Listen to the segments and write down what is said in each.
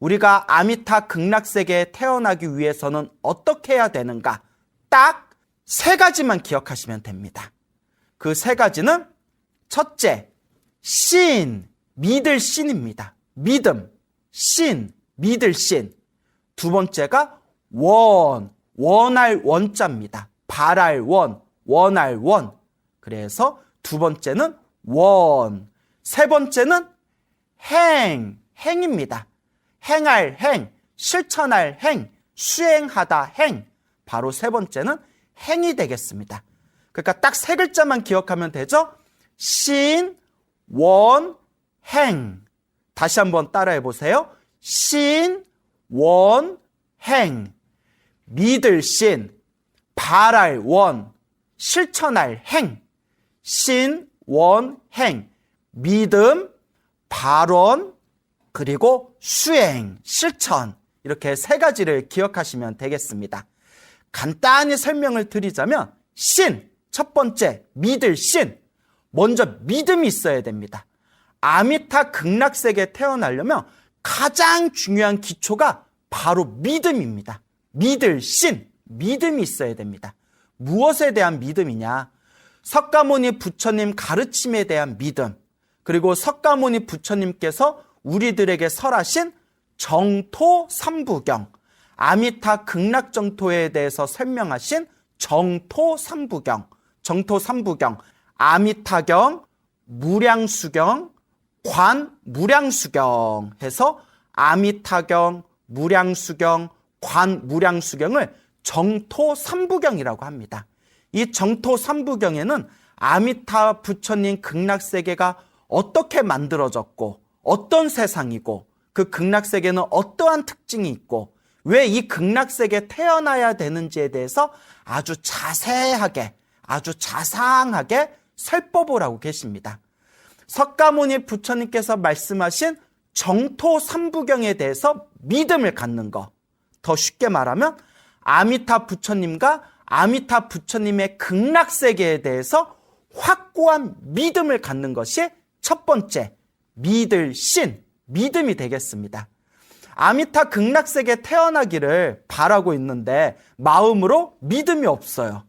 우리가 아미타 극락세계에 태어나기 위해서는 어떻게 해야 되는가? 딱 3가지만 기억하시면 됩니다. 그 3가지는 첫째, 신, 믿을 신입니다. 믿음, 신, 믿을 신. 두 번째가 원할 원자입니다. 바랄 원, 원할 원. 그래서 두 번째는 원. 세 번째는 행입니다. 행할 행, 실천할 행, 수행하다 행. 바로 세 번째는 행이 되겠습니다. 그러니까 딱 3글자만 기억하면 되죠? 신, 원, 행. 다시 한번 따라해 보세요. 신, 원, 행. 믿을 신, 바랄 원, 실천할 행. 신, 원, 행. 믿음, 발원, 그리고 수행, 실천. 이렇게 3가지를 기억하시면 되겠습니다. 간단히 설명을 드리자면 신, 첫 번째 믿을 신. 먼저 믿음이 있어야 됩니다. 아미타 극락세계에 태어나려면 가장 중요한 기초가 바로 믿음입니다. 믿을 신, 믿음이 있어야 됩니다. 무엇에 대한 믿음이냐? 석가모니 부처님 가르침에 대한 믿음, 그리고 석가모니 부처님께서 우리들에게 설하신 정토 삼부경, 아미타 극락정토에 대해서 설명하신 정토 삼부경, 아미타경, 무량수경, 관무량수경 해서 아미타경, 무량수경, 관무량수경을 정토 삼부경이라고 합니다. 이 정토 삼부경에는 아미타 부처님 극락세계가 어떻게 만들어졌고 어떤 세상이고 그 극락세계는 어떠한 특징이 있고 왜 이 극락세계에 태어나야 되는지에 대해서 아주 자세하게, 아주 자상하게 설법을 하고 계십니다. 석가모니 부처님께서 말씀하신 정토 삼부경에 대해서 믿음을 갖는 것, 더 쉽게 말하면 아미타 부처님과 아미타 부처님의 극락세계에 대해서 확고한 믿음을 갖는 것이 첫 번째, 믿을 신, 믿음이 되겠습니다. 아미타 극락세계에 태어나기를 바라고 있는데 마음으로 믿음이 없어요.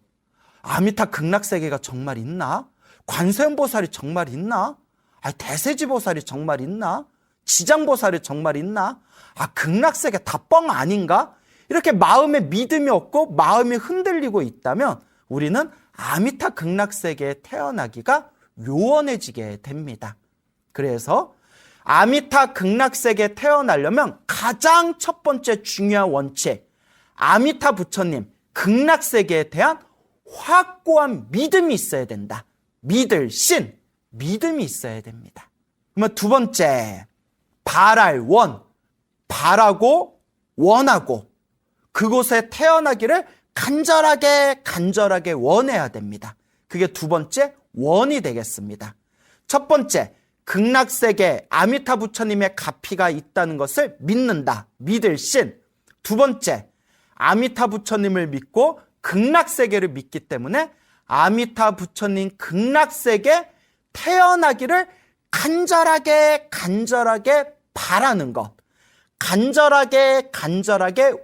아미타 극락세계가 정말 있나? 관세음보살이 정말 있나? 대세지보살이 정말 있나? 지장보살이 정말 있나? 극락세계 다 뻥 아닌가? 이렇게 마음에 믿음이 없고 마음이 흔들리고 있다면 우리는 아미타 극락세계에 태어나기가 요원해지게 됩니다. 그래서 아미타 극락세계에 태어나려면 가장 첫 번째 중요한 원칙, 아미타 부처님 극락세계에 대한 확고한 믿음이 있어야 된다. 믿을 신, 믿음이 있어야 됩니다. 그러면 두 번째, 바랄 원, 바라고 원하고 그곳에 태어나기를 간절하게 원해야 됩니다. 그게 두 번째 원이 되겠습니다. 첫 번째, 극락세계 아미타 부처님의 가피가 있다는 것을 믿는다. 믿을 신. 두 번째, 아미타 부처님을 믿고 극락세계를 믿기 때문에 아미타 부처님 극락세계 태어나기를 간절하게 바라는 것. 간절하게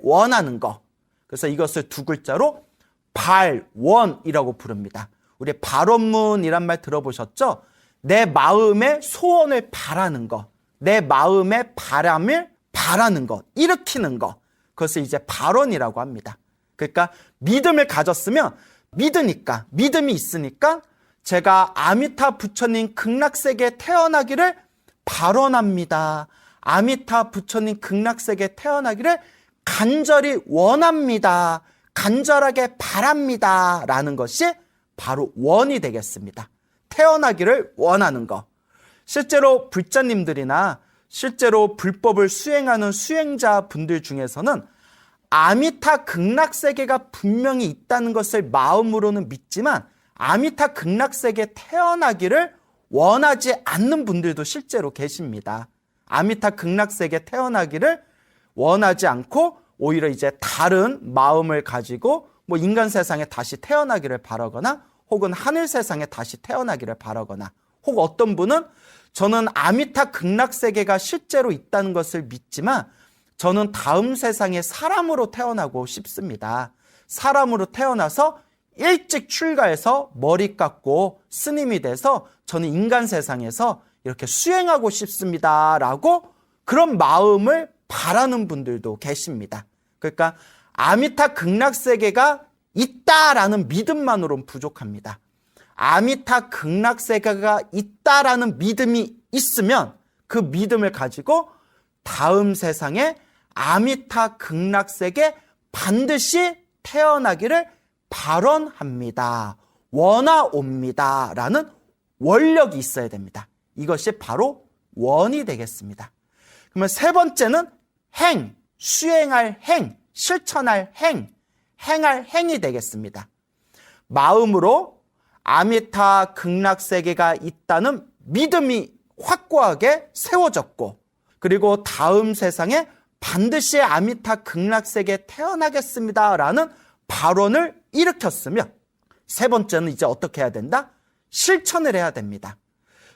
원하는 것. 그래서 이것을 두 글자로 발원이라고 부릅니다. 우리 발원문이란 말 들어보셨죠? 내 마음의 소원을 바라는 것, 내 마음의 바람을 바라는 것, 일으키는 것. 그것을 이제 발원이라고 합니다. 그러니까 믿음을 가졌으면 믿으니까, 믿음이 있으니까 제가 아미타 부처님 극락세계에 태어나기를 발원합니다. 아미타 부처님 극락세계에 태어나기를 간절히 원합니다. 간절하게 바랍니다. 라는 것이 바로 원이 되겠습니다. 태어나기를 원하는 것. 실제로 불자님들이나 실제로 불법을 수행하는 수행자분들 중에서는 아미타 극락세계가 분명히 있다는 것을 마음으로는 믿지만 아미타 극락세계에 태어나기를 원하지 않는 분들도 실제로 계십니다. 아미타 극락세계에 태어나기를 원하지 않고 오히려 이제 다른 마음을 가지고 인간 세상에 다시 태어나기를 바라거나 혹은 하늘 세상에 다시 태어나기를 바라거나 혹 어떤 분은 저는 아미타 극락세계가 실제로 있다는 것을 믿지만 저는 다음 세상에 사람으로 태어나고 싶습니다. 사람으로 태어나서 일찍 출가해서 머리 깎고 스님이 돼서 저는 인간 세상에서 이렇게 수행하고 싶습니다. 라고 그런 마음을 바라는 분들도 계십니다. 그러니까 아미타 극락세계가 있다라는 믿음만으로는 부족합니다. 아미타 극락세계가 있다라는 믿음이 있으면 그 믿음을 가지고 다음 세상에 아미타 극락세계 반드시 태어나기를 발언합니다. 원하옵니다. 라는 원력이 있어야 됩니다. 이것이 바로 원이 되겠습니다. 그러면 세 번째는 행, 수행할 행, 실천할 행, 행할 행이 되겠습니다. 마음으로 아미타 극락세계가 있다는 믿음이 확고하게 세워졌고, 그리고 다음 세상에 반드시 아미타 극락세계에 태어나겠습니다 라는 발언을 일으켰으며, 세 번째는 이제 어떻게 해야 된다? 실천을 해야 됩니다.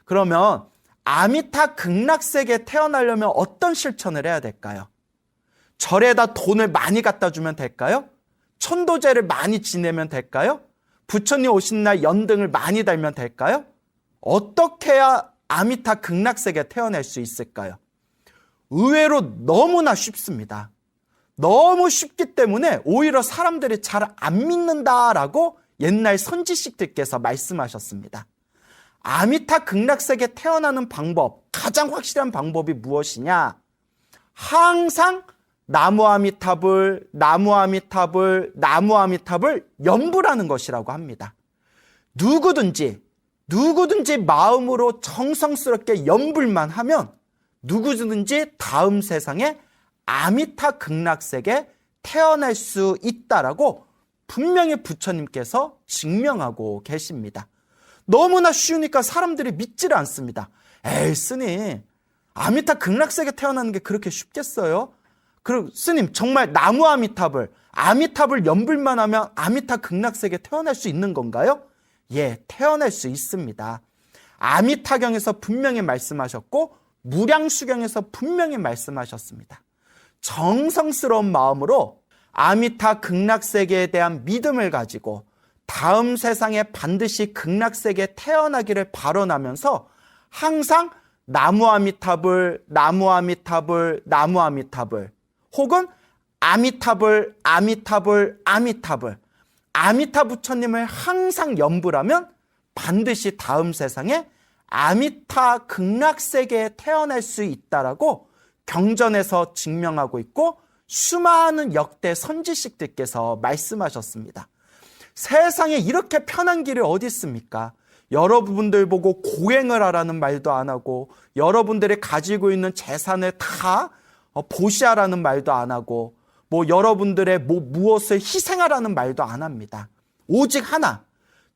그러면 아미타 극락세계에 태어나려면 어떤 실천을 해야 될까요? 절에다 돈을 많이 갖다 주면 될까요? 천도제를 많이 지내면 될까요? 부처님 오신 날 연등을 많이 달면 될까요? 어떻게 해야 아미타 극락세계에 태어날 수 있을까요? 의외로 너무나 쉽습니다. 너무 쉽기 때문에 오히려 사람들이 잘 안 믿는다라고 옛날 선지식들께서 말씀하셨습니다. 아미타 극락세계에 태어나는 방법, 가장 확실한 방법이 무엇이냐? 항상 나무 아미타불, 나무 아미타불, 나무 아미타불 연불하는 것이라고 합니다. 누구든지 마음으로 정성스럽게 연불만 하면 누구든지 다음 세상에 아미타 극락세계에 태어날 수 있다라고 분명히 부처님께서 증명하고 계십니다. 너무나 쉬우니까 사람들이 믿지를 않습니다. 에이, 스님, 아미타 극락세계에 태어나는 게 그렇게 쉽겠어요? 그리고 스님, 정말 나무 아미타불 연불만 하면 아미타 극락세계에 태어날 수 있는 건가요? 예, 태어날 수 있습니다. 아미타경에서 분명히 말씀하셨고 무량수경에서 분명히 말씀하셨습니다. 정성스러운 마음으로 아미타 극락세계에 대한 믿음을 가지고 다음 세상에 반드시 극락세계에 태어나기를 발언하면서 항상 나무 아미타불, 나무 아미타불, 나무 아미타불, 혹은 아미타불, 아미타불, 아미타불, 아미타 부처님을 항상 연불하면 반드시 다음 세상에 아미타 극락세계에 태어날 수 있다라고 경전에서 증명하고 있고 수많은 역대 선지식들께서 말씀하셨습니다. 세상에 이렇게 편한 길이 어디 있습니까? 여러분들 보고 고행을 하라는 말도 안 하고, 여러분들이 가지고 있는 재산을 다 보시하라는 말도 안 하고, 여러분들의 무엇을 희생하라는 말도 안 합니다. 오직 하나,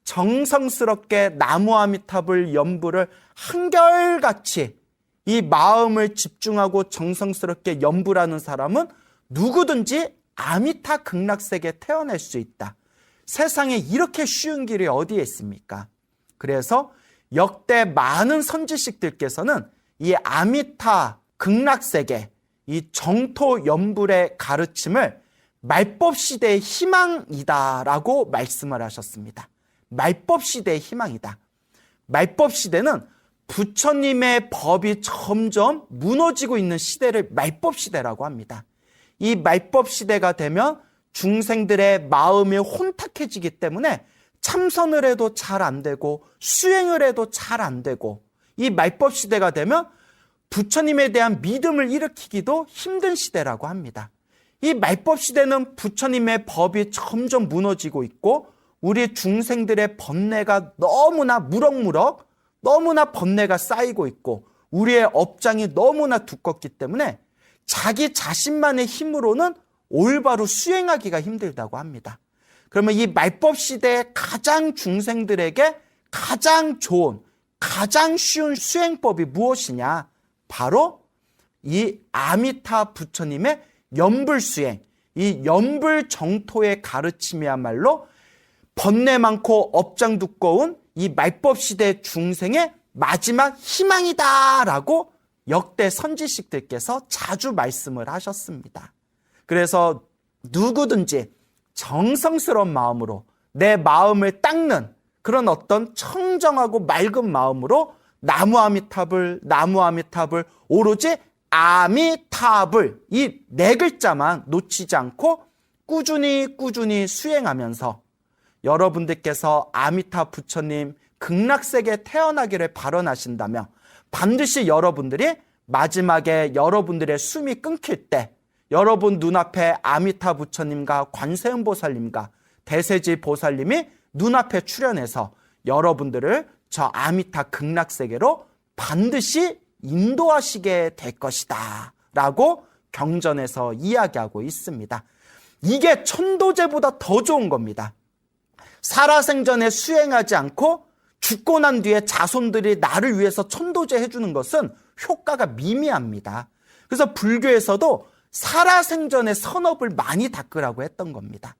정성스럽게 나무 아미타불 연불을 한결같이 이 마음을 집중하고 정성스럽게 연불하는 사람은 누구든지 아미타 극락세계에 태어날 수 있다. 세상에 이렇게 쉬운 길이 어디에 있습니까? 그래서 역대 많은 선지식들께서는 이 아미타 극락세계, 이 정토 연불의 가르침을 말법시대의 희망이다라고 말씀을 하셨습니다. 말법시대의 희망이다. 말법시대는 부처님의 법이 점점 무너지고 있는 시대를 말법시대라고 합니다. 이 말법시대가 되면 중생들의 마음이 혼탁해지기 때문에 참선을 해도 잘 안 되고 수행을 해도 잘 안 되고, 이 말법시대가 되면 부처님에 대한 믿음을 일으키기도 힘든 시대라고 합니다. 이 말법시대는 부처님의 법이 점점 무너지고 있고 우리 중생들의 번뇌가 너무나 무럭무럭, 너무나 번뇌가 쌓이고 있고 우리의 업장이 너무나 두껍기 때문에 자기 자신만의 힘으로는 올바로 수행하기가 힘들다고 합니다. 그러면 이 말법시대의 가장 중생들에게 가장 좋은, 가장 쉬운 수행법이 무엇이냐? 바로 이 아미타 부처님의 연불수행, 이 연불정토의 가르침이야말로 번뇌 많고 업장 두꺼운 이 말법시대 중생의 마지막 희망이다라고 역대 선지식들께서 자주 말씀을 하셨습니다. 그래서 누구든지 정성스러운 마음으로 내 마음을 닦는 그런 어떤 청정하고 맑은 마음으로 나무 아미탑을 오로지 아미탑을 이 네 글자만 놓치지 않고 꾸준히 수행하면서 여러분들께서 아미타 부처님 극락세계에 태어나기를 발언하신다면 반드시 여러분들이 마지막에 여러분들의 숨이 끊길 때 여러분 눈앞에 아미타 부처님과 관세음 보살님과 대세지 보살님이 눈앞에 출현해서 여러분들을 저 아미타 극락세계로 반드시 인도하시게 될 것이다 라고 경전에서 이야기하고 있습니다. 이게 천도제보다 더 좋은 겁니다. 살아생전에 수행하지 않고 죽고 난 뒤에 자손들이 나를 위해서 천도제 해주는 것은 효과가 미미합니다. 그래서 불교에서도 살아생전에 선업을 많이 닦으라고 했던 겁니다.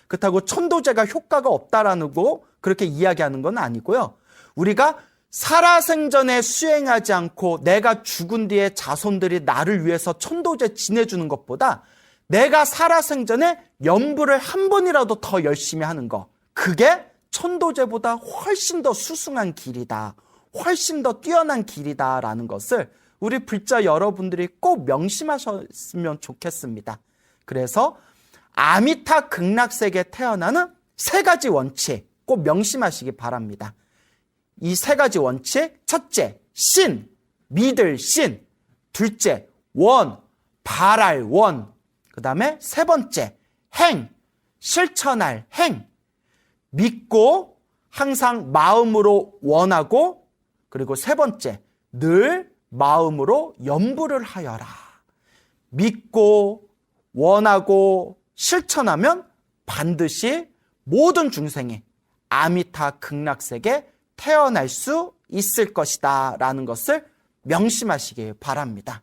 그렇다고 천도제가 효과가 없다라는 거 그렇게 이야기하는 건 아니고요. 우리가 살아생전에 수행하지 않고 내가 죽은 뒤에 자손들이 나를 위해서 천도제 지내주는 것보다 내가 살아생전에 염불을 한 번이라도 더 열심히 하는 거, 그게 천도제보다 훨씬 더 수승한 길이다, 훨씬 더 뛰어난 길이다라는 것을 우리 불자 여러분들이 꼭 명심하셨으면 좋겠습니다. 그래서 아미타 극락세계에 태어나는 세 가지 원칙 꼭 명심하시기 바랍니다. 이 세 가지 원칙, 첫째, 신, 믿을 신. 둘째, 원, 바랄 원. 그 다음에 세 번째, 행, 실천할 행. 믿고 항상 마음으로 원하고, 그리고 세 번째, 늘 마음으로 염불을 하여라. 믿고 원하고 실천하면 반드시 모든 중생이 아미타 극락세계 태어날 수 있을 것이다 라는 것을 명심하시길 바랍니다.